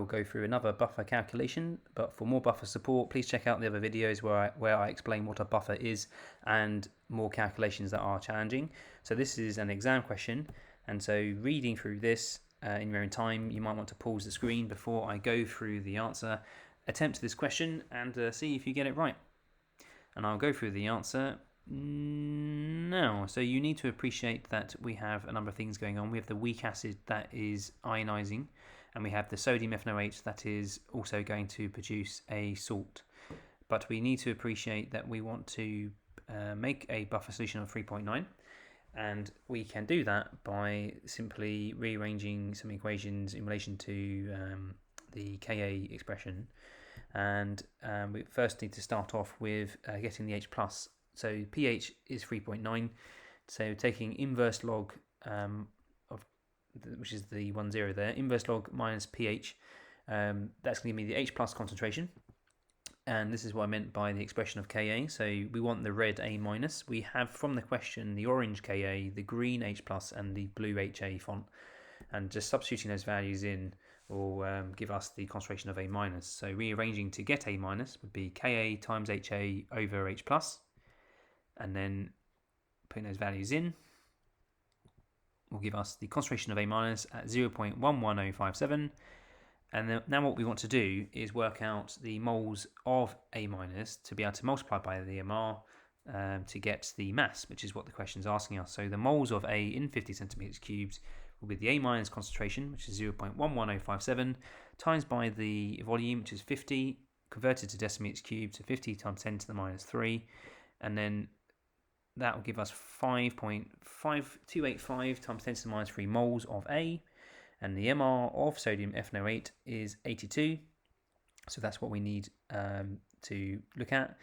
We'll go through another buffer calculation, but for more buffer support, please check out the other videos where I explain what a buffer is and more calculations that are challenging. So this is an exam question, and so reading through this in your own time, you might want to pause the screen before I go through the answer. Attempt this question and see if you get it right. And I'll go through the answer now. So you need to appreciate that we have a number of things going on. We have the weak acid that is ionizing, and we have the sodium ethanoate that is also going to produce a salt. But we need to appreciate that we want to make a buffer solution of 3.9, and we can do that by simply rearranging some equations in relation to the Ka expression. And we first need to start off with getting the H+. So pH is 3.9, so taking inverse log which is the 10 there, inverse log minus pH, that's going to give me the H+ concentration. And this is what I meant by the expression of Ka. So we want the red A-. We have from the question the orange Ka, the green H+, and the blue HA font. And just substituting those values in will give us the concentration of A-. So rearranging to get A- would be Ka times HA over H+. And then putting those values in will give us the concentration of A- at 0.11057. And then, now what we want to do is work out the moles of A- to be able to multiply by the MR to get the mass, which is what the question is asking us. So the moles of A in 50 centimeters cubed will be the A- concentration, which is 0.11057, times by the volume, which is 50, converted to decimeters cubed, so 50 times 10 to the minus 3, and then that will give us 5.5285 times 10 to the minus 3 moles of A, and the MR of sodium ethanoate is 82. So that's what we need to look at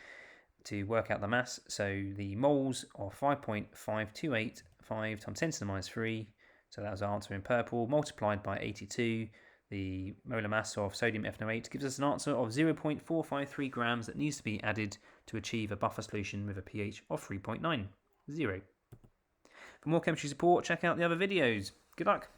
to work out the mass. So the moles of 5.5285 times 10 to the minus 3, so that was our answer in purple, multiplied by 82, the molar mass of sodium ethanoate, gives us an answer of 0.453 grams that needs to be added to achieve a buffer solution with a pH of 3.90. For more chemistry support, check out the other videos. Good luck!